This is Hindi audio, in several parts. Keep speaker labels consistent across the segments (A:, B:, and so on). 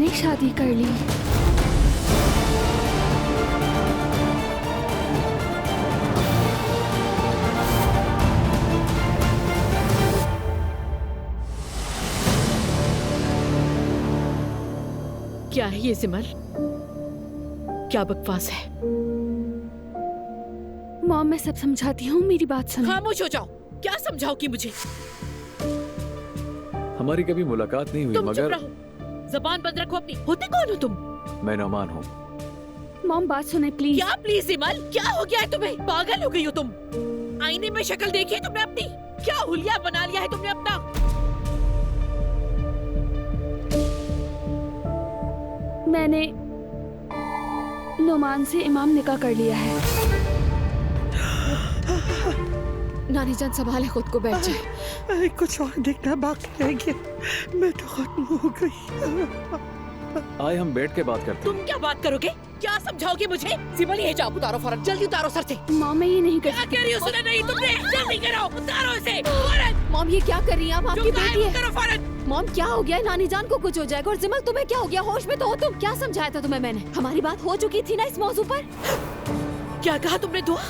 A: भी शादी कर ली।
B: क्या है ये सिमर? क्या बकवास है?
A: मॉम मैं सब समझाती हूँ, मेरी बात सुनो।
B: खामोश हो जाओ। क्या समझाओगी मुझे?
C: हमारी कभी मुलाकात नहीं हुई,
B: तुम चुप
C: मगर
B: रहो, जबान बंद रखो अपनी। होते कौन हो तुम?
C: मैं नौमान हूँ।
A: मॉम बात सुने प्लीज।
B: क्या प्लीज सिमर? क्या हो गया है तुम्हें? पागल हो गई हो तुम? आईने में शक्ल देखी है तुमने अपनी? क्या हुलिया बना लिया है तुमने अपना?
A: मैंने नोमान से इमाम निकाह कर लिया है।
B: नानी जान संभाले खुद को, बैठ जाए।
D: कुछ और देखना बाकी रह गया, मैं तो खत्म हो गई।
C: आए हम बैठ के बात करते
B: तुम क्या बात करोगे? क्या समझाओगे मुझे? सिमर ये हिजाब उतारो फौरन, जल्दी उतारो सर से।
A: मॉम मैं ये नहीं कर
B: क्या
A: सकती।
B: कह रही हो? सुना नहीं तुमने? जल्दी करो, उतारो इसे फौरन।
E: मॉम ये क्या कर रही हैं आप? आपकी बेटी है।
B: करो फौरन।
E: मॉम क्या हो गया? नानी जान को कुछ हो जाएगा। और जिमल तुम्हें क्या हो गया? होश में तो हो तुम? क्या समझाया था तुम्हें मैंने? हमारी बात हो चुकी थी ना इस मौजू पर।
B: क्या कहा तुमने दुआ?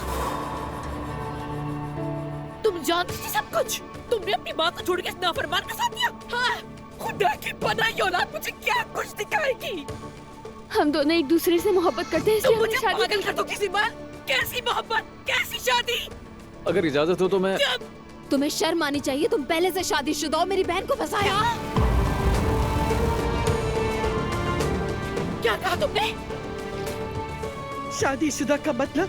B: तुम जानती थी सब कुछ? तुमने अपनी माँ को छोड़ के इस नाफरमान का साथ दिया? हाँ, खुदा की पनाह औलाद मुझे क्या कुछ दिखाएगी?
A: हम दोनों एक दूसरे से मोहब्बत करते हैं,
B: तुम
A: इसलिए हमने
B: मुझे
A: शादी
B: पागल
A: की।
B: कर दो किसी बार। कैसी मोहब्बत, कैसी शादी?
C: अगर इजाजत हो तो मैं
E: तुम्हें शर्म आनी चाहिए, तुम पहले से शादीशुदा हो, मेरी बहन को फंसाया।
B: क्या कहा तुमने?
D: शादीशुदा का मतलब?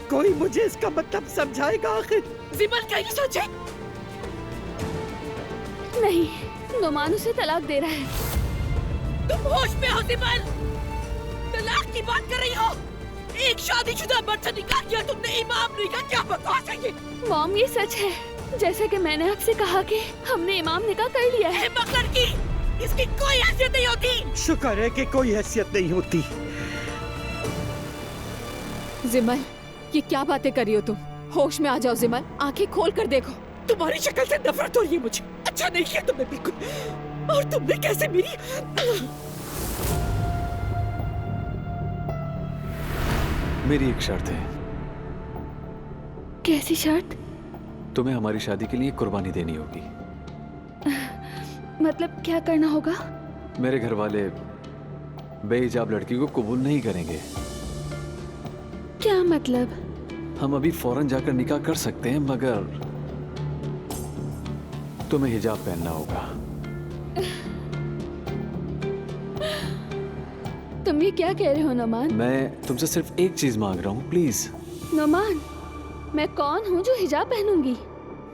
D: कोई मुझे इसका मतलब समझाएगा आखिर?
B: जिमल क्या ये सोचे?
A: नहीं, नोमान उसे तलाक दे रहा है।
B: तुम होश में हो जिमल? तलाक की बात कर रही हो? एक शादीशुदा मर्द से निकाह किया तुमने, इमाम नहीं का? क्या बकवास है ये?
A: मॉम ये सच है, जैसे कि मैंने आपसे कहा कि हमने इमाम निकाह कर लिया है।
B: अहमक लड़की, इसकी कोई हैसियत नहीं होती।
D: शुक्र है कि कोई हैसियत नहीं होती।
E: जिमल ये क्या बातें कर रही हो तुम? होश में आ जाओ जिमल, आंखें खोल कर देखो।
B: तुम्हारी शक्ल से नफरत हो रही है मुझे। अच्छा नहीं किया तुमने बिल्कुल। और तुमने कैसे मेरी
C: मेरी एक शर्त है।
A: कैसी शर्त?
C: तुम्हें हमारी शादी के लिए कुर्बानी देनी होगी।
A: मतलब क्या करना होगा?
C: मेरे घर वाले बेहिजाब लड़की को कबूल नहीं करेंगे।
A: क्या मतलब?
C: हम अभी फौरन जाकर निकाह कर सकते हैं, मगर तुम्हें हिजाब पहनना होगा।
A: तुम ये क्या कह रहे हो नोमान?
C: मैं तुमसे सिर्फ एक चीज मांग रहा हूँ, प्लीज।
A: नोमान, मैं कौन हूँ जो हिजाब पहनूंगी?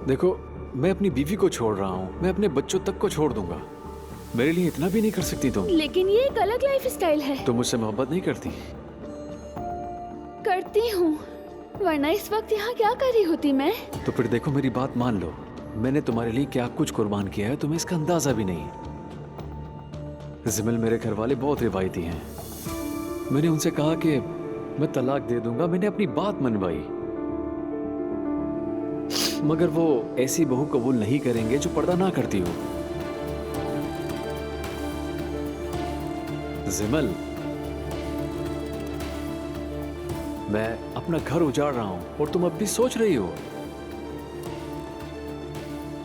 C: देखो, मैं अपनी बीवी को छोड़ रहा हूँ, मैं अपने बच्चों तक को छोड़ दूंगा। मेरे लिए इतना भी नहीं कर सकती तुम?
A: लेकिन ये एक अलग लाइफ स्टाइल है।
C: तुम मुझसे मोहब्बत नहीं करती?
A: करती हूँ, वरना इस वक्त यहाँ क्या कर रही होती मैं?
C: तो फिर देखो, मेरी बात मान लो। मैंने तुम्हारे लिए क्या कुछ कुर्बान किया है तुम्हें इसका अंदाजा भी नहीं। जिमल मेरे घर वाले बहुत रिवायती हैं। मैंने उनसे कहा कि मैं तलाक दे दूंगा, मैंने अपनी बात मनवाई, मगर वो ऐसी बहू कबूल नहीं करेंगे जो पर्दा ना करती हो। जिमल, मैं अपना घर उजाड़ रहा हूं और तुम अब भी सोच रही हो।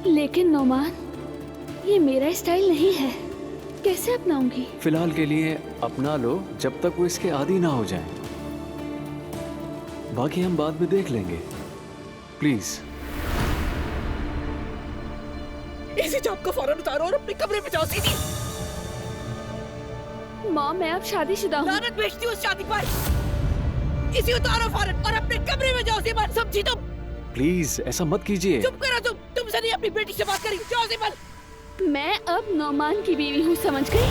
A: लेकिन नोमान, ये मेरा स्टाइल नहीं है, कैसे अपनाऊंगी?
C: फिलहाल के लिए अपना लो, जब तक वो इसके आदी ना हो जाएं। बाकी हम बाद में देख लेंगे। प्लीज।
B: इस हिजाब को फौरन उतारो और अपने कमरे में जाओ सीधी।
A: मॉम मैं अब शादीशुदा हूँ।
B: लानत भेजती हूँ उस शादी पर। इसी उतारो फौरन और अपने कमरे में जाओ जिमल, समझी तुम?
C: प्लीज ऐसा मत कीजिए।
B: चुप करो तुम। तुमसे नहीं अपनी बेटी से बात करी। जाओ जिमल।
A: मैं अब नोमान की बीवी हूँ, समझ गई?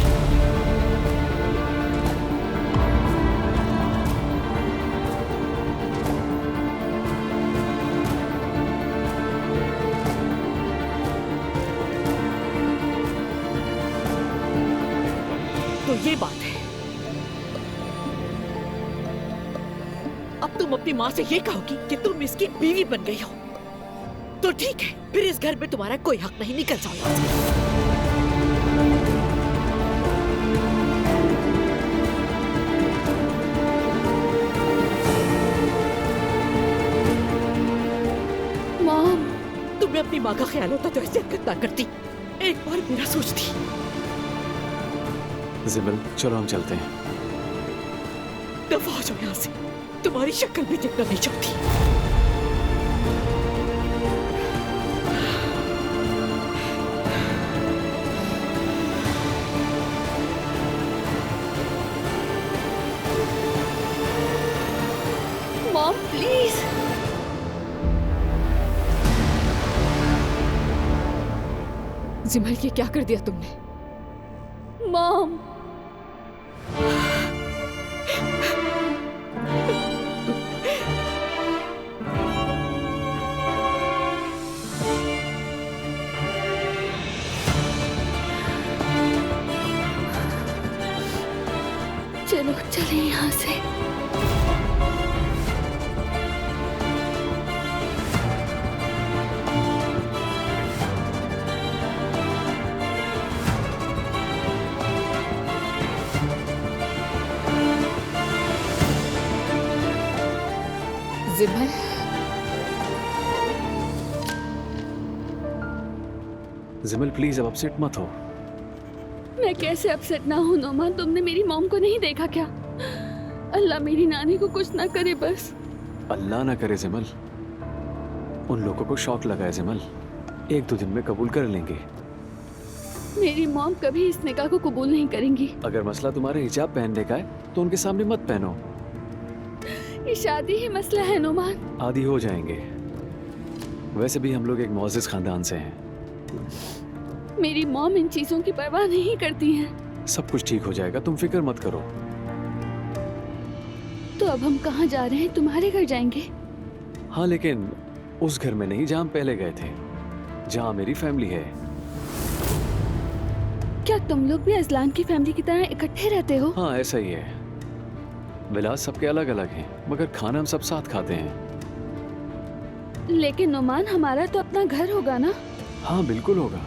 B: तो ये बात है। अब तुम अपनी माँ से ये कहोगी कि तुम इसकी बीवी बन गई हो, तो ठीक है, फिर इस घर में तुम्हारा कोई हक नहीं। निकल जाओ यहाँ से। तुम्हें अपनी माँ का ख्याल होता तो ऐसे हरकत ना करती। एक बार मेरा सोचती।
C: जिमल चलो हम चलते हैं।
B: दफा हो जाओ यहाँ से, तुम्हारी शक्ल भी देखना नहीं चाहती।
A: Mom please.
E: जिमल ये क्या कर दिया तुमने?
A: मॉम चलो चले यहाँ से।
E: जिमल
C: जिमल प्लीज अब अपसेट मत हो।
A: मैं कैसे अपसेट ना हूँ नोमान? तुमने मेरी मॉम को नहीं देखा क्या? अल्लाह मेरी नानी को कुछ ना करे बस।
C: अल्लाह ना करे जिमल, उन लोगों को शौक लगा है जिमल, 1-2 दिन में कबूल कर लेंगे।
A: मेरी मॉम कभी इस निकाह को कबूल नहीं करेंगी।
C: अगर मसला तुम्हारे हिजाब पहनने का है तो उनके सामने मत पहनो।
A: ये शादी ही मसला है नोमान।
C: आदी हो जाएंगे। वैसे भी हम लोग एक मुअज़्ज़िज़ खानदान से हैं।
A: मेरी मॉम इन चीजों की परवाह नहीं करती हैं।
C: सब कुछ ठीक हो जाएगा, तुम फिक्र मत करो।
A: तो अब हम कहाँ जा रहे हैं? तुम्हारे घर जाएंगे?
C: हाँ लेकिन उस घर में नहीं जहाँ हम पहले गए थे, जहाँ मेरी फैमिली है।
A: क्या तुम लोग भी अजलान की फैमिली की तरह इकट्ठे रहते हो?
C: हाँ ऐसा ही है। विलास सबके अलग अलग हैं, मगर खाना हम सब साथ खाते हैं।
A: लेकिन नोमान हमारा तो अपना घर होगा ना?
C: हाँ बिल्कुल होगा।